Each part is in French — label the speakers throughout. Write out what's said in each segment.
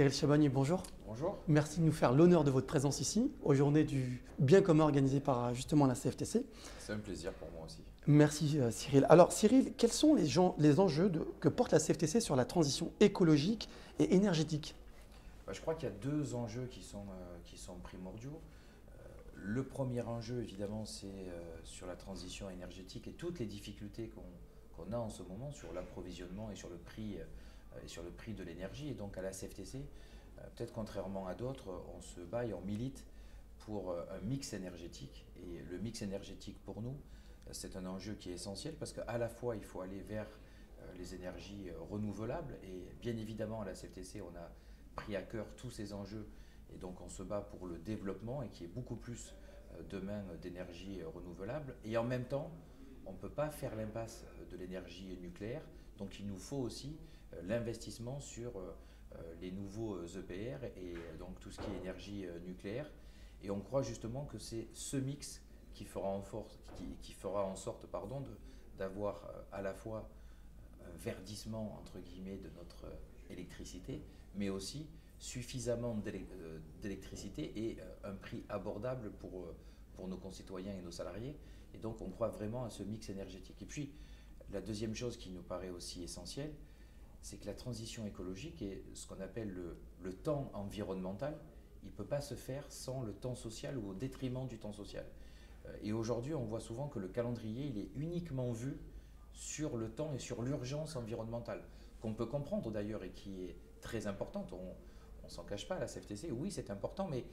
Speaker 1: Cyril Chabagnier, bonjour.
Speaker 2: Bonjour.
Speaker 1: Merci de nous faire l'honneur de votre présence ici, aux journées du bien commun organisées par justement la CFTC.
Speaker 2: C'est un plaisir pour moi aussi.
Speaker 1: Merci Cyril. Alors Cyril, quels sont les enjeux que porte la CFTC sur la transition écologique et énergétique?
Speaker 2: Je crois qu'il y a deux enjeux qui sont primordiaux. Le premier enjeu, évidemment, c'est sur la transition énergétique et toutes les difficultés qu'on a en ce moment sur l'approvisionnement et sur le prix de l'énergie. Et donc à la CFTC, peut-être contrairement à d'autres, on se bat et on milite pour un mix énergétique. Et le mix énergétique pour nous, c'est un enjeu qui est essentiel parce qu'à la fois il faut aller vers les énergies renouvelables et bien évidemment à la CFTC on a pris à cœur tous ces enjeux et donc on se bat pour le développement et qu'il y ait beaucoup plus demain d'énergie renouvelable et en même temps on ne peut pas faire l'impasse de l'énergie nucléaire, donc il nous faut aussi l'investissement sur les nouveaux EPR et donc tout ce qui est énergie nucléaire et on croit justement que c'est ce mix qui fera en sorte d'avoir à la fois un verdissement entre guillemets de notre électricité, mais aussi suffisamment d'électricité et un prix abordable pour nos concitoyens et nos salariés. Et donc on croit vraiment à ce mix énergétique. Et puis la deuxième chose qui nous paraît aussi essentielle, c'est que la transition écologique et ce qu'on appelle le temps environnemental, il ne peut pas se faire sans le temps social ou au détriment du temps social. Et aujourd'hui, on voit souvent que le calendrier, il est uniquement vu sur le temps et sur l'urgence environnementale, qu'on peut comprendre d'ailleurs et qui est très importante. On ne s'en cache pas à la CFTC, oui c'est important, mais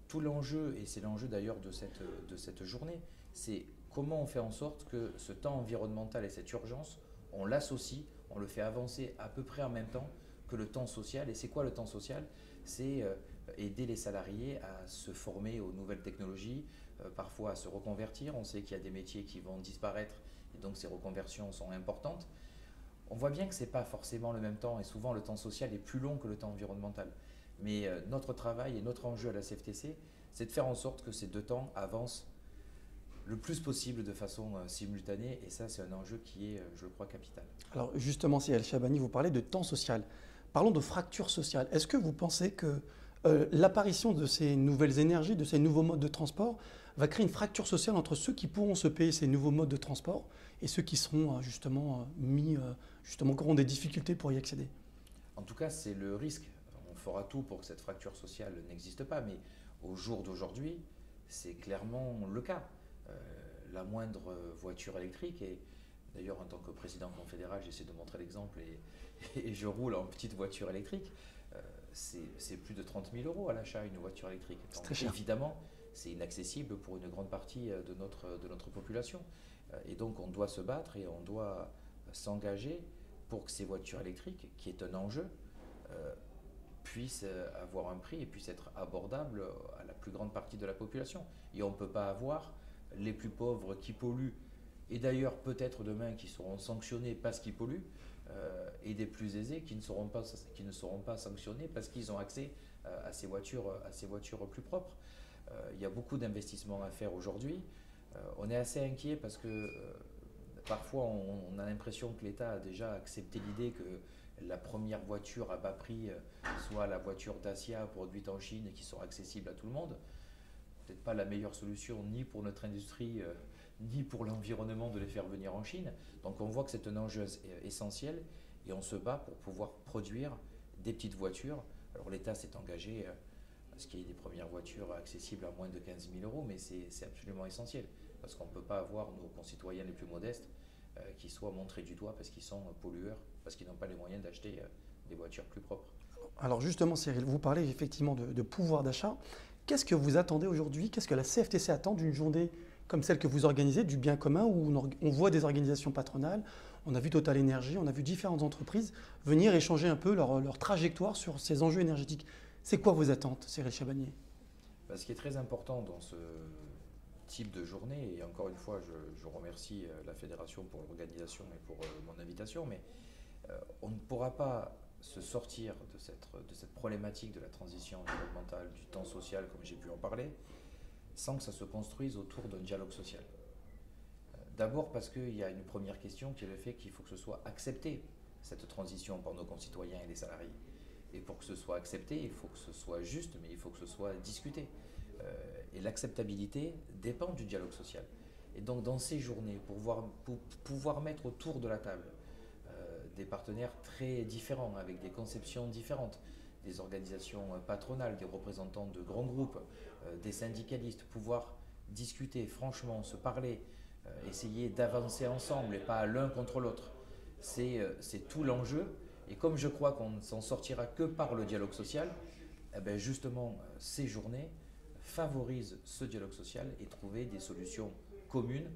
Speaker 2: tout l'enjeu, et c'est l'enjeu d'ailleurs de cette journée, c'est comment on fait en sorte que ce temps environnemental et cette urgence, on l'associe, on le fait avancer à peu près en même temps que le temps social. Et c'est quoi le temps social? C'est aider les salariés à se former aux nouvelles technologies, parfois à se reconvertir. On sait qu'il y a des métiers qui vont disparaître et donc ces reconversions sont importantes. On voit bien que ce n'est pas forcément le même temps et souvent le temps social est plus long que le temps environnemental. Mais notre travail et notre enjeu à la CFTC, c'est de faire en sorte que ces deux temps avancent le plus possible de façon simultanée et ça c'est un enjeu qui est, je le crois, capital.
Speaker 1: Alors justement, Cyril Chabagnier, vous parlez de temps social. Parlons de fracture sociale. Est-ce que vous pensez que l'apparition de ces nouvelles énergies, de ces nouveaux modes de transport, va créer une fracture sociale entre ceux qui pourront se payer ces nouveaux modes de transport et ceux qui seront qui auront des difficultés pour y accéder?
Speaker 2: En tout cas, c'est le risque. On fera tout pour que cette fracture sociale n'existe pas, mais au jour d'aujourd'hui, c'est clairement le cas. La moindre voiture électrique, et d'ailleurs en tant que président confédéral, j'essaie de montrer l'exemple et je roule en petite voiture électrique, c'est plus de 30 000 € à l'achat une voiture électrique. Donc,
Speaker 1: Très cher.
Speaker 2: évidemment, c'est inaccessible pour une grande partie de notre population. Et donc on doit se battre et on doit s'engager pour que ces voitures électriques, qui est un enjeu, puissent avoir un prix et puissent être abordables à la plus grande partie de la population. Et on ne peut pas avoir les plus pauvres qui polluent, et d'ailleurs peut-être demain qui seront sanctionnés parce qu'ils polluent, et des plus aisés qui ne seront pas sanctionnés parce qu'ils ont accès à ces voitures plus propres. Il y a beaucoup d'investissements à faire aujourd'hui. On est assez inquiet parce que parfois on a l'impression que l'État a déjà accepté l'idée que la première voiture à bas prix soit la voiture Dacia produite en Chine et qui sera accessible à tout le monde. Peut-être pas la meilleure solution ni pour notre industrie ni pour l'environnement de les faire venir en Chine. Donc on voit que c'est un enjeu essentiel et on se bat pour pouvoir produire des petites voitures. Alors l'État s'est engagé à ce qu'il y ait des premières voitures accessibles à moins de 15 000 €, mais c'est absolument essentiel parce qu'on ne peut pas avoir nos concitoyens les plus modestes qui soient montrés du doigt parce qu'ils sont pollueurs, parce qu'ils n'ont pas les moyens d'acheter des voitures plus propres.
Speaker 1: Alors justement, Cyril, vous parlez effectivement de pouvoir d'achat. Qu'est-ce que vous attendez aujourd'hui? Qu'est-ce que la CFTC attend d'une journée comme celle que vous organisez, du bien commun, où on voit des organisations patronales, on a vu Total Énergie, on a vu différentes entreprises venir échanger un peu leur trajectoire sur ces enjeux énergétiques. C'est quoi vos attentes, Cyril Chabagnier?
Speaker 2: Ce qui est très important dans ce type de journée, et encore une fois, je remercie la Fédération pour l'organisation et pour mon invitation, mais on ne pourra pas se sortir de cette problématique de la transition environnementale, du temps social, comme j'ai pu en parler, sans que ça se construise autour d'un dialogue social. D'abord parce qu'il y a une première question qui est le fait qu'il faut que ce soit accepté, cette transition par nos concitoyens et les salariés. Et pour que ce soit accepté, il faut que ce soit juste, mais il faut que ce soit discuté. Et l'acceptabilité dépend du dialogue social. Et donc dans ces journées, pour pouvoir mettre autour de la table des partenaires très différents, avec des conceptions différentes, des organisations patronales, des représentants de grands groupes, des syndicalistes, pouvoir discuter franchement, se parler, essayer d'avancer ensemble et pas l'un contre l'autre. C'est tout l'enjeu. Et comme je crois qu'on ne s'en sortira que par le dialogue social, eh bien justement, ces journées favorisent ce dialogue social et trouver des solutions communes.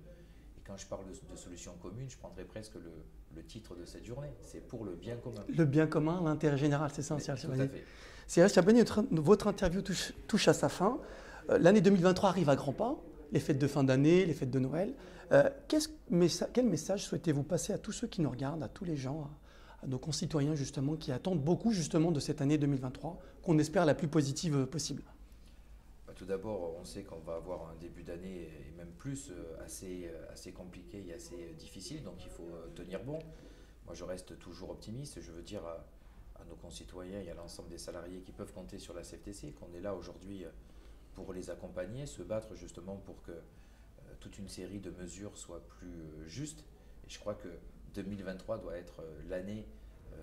Speaker 2: Et quand je parle de solutions communes, je prendrais presque le titre de cette journée. C'est pour le bien commun.
Speaker 1: Le bien commun, l'intérêt général, c'est ça, Cyril Chabagnier.
Speaker 2: Tout à fait.
Speaker 1: Cyril Chabagnier, votre interview touche à sa fin. L'année 2023 arrive à grands pas. Les fêtes de fin d'année, les fêtes de Noël. Quel message souhaitez-vous passer à tous ceux qui nous regardent, à tous les gens, à nos concitoyens justement, qui attendent beaucoup justement de cette année 2023, qu'on espère la plus positive possible?
Speaker 2: Tout d'abord, on sait qu'on va avoir un début d'année et même plus assez compliqué et assez difficile, donc il faut tenir bon. Moi, je reste toujours optimiste. Je veux dire à nos concitoyens et à l'ensemble des salariés qui peuvent compter sur la CFTC qu'on est là aujourd'hui pour les accompagner, se battre justement pour que toute une série de mesures soient plus justes. Et je crois que 2023 doit être l'année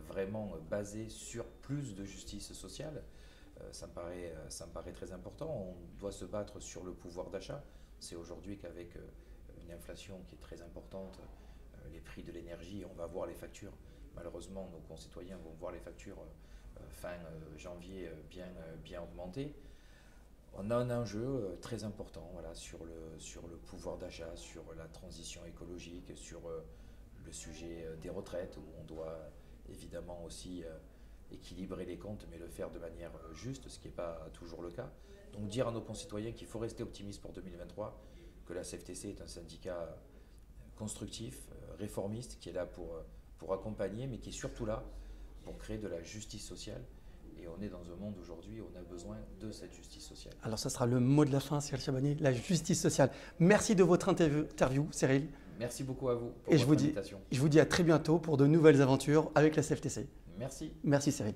Speaker 2: vraiment basée sur plus de justice sociale. Ça me paraît très important. On doit se battre sur le pouvoir d'achat. C'est aujourd'hui qu'avec une inflation qui est très importante, les prix de l'énergie, on va voir les factures. Malheureusement, nos concitoyens vont voir les factures fin janvier bien augmenter. On a un enjeu très important sur le pouvoir d'achat, sur la transition écologique, sur le sujet des retraites, où on doit évidemment aussi équilibrer les comptes, mais le faire de manière juste, ce qui n'est pas toujours le cas. Donc dire à nos concitoyens qu'il faut rester optimiste pour 2023, que la CFTC est un syndicat constructif, réformiste, qui est là pour accompagner, mais qui est surtout là pour créer de la justice sociale. Et on est dans un monde aujourd'hui où on a besoin de cette justice sociale.
Speaker 1: Alors ça sera le mot de la fin, Cyril Chabagnier, la justice sociale. Merci de votre interview, Cyril.
Speaker 2: Merci beaucoup à vous pour votre invitation.
Speaker 1: Je vous dis à très bientôt pour de nouvelles aventures avec la CFTC.
Speaker 2: Merci.
Speaker 1: Merci Cyril.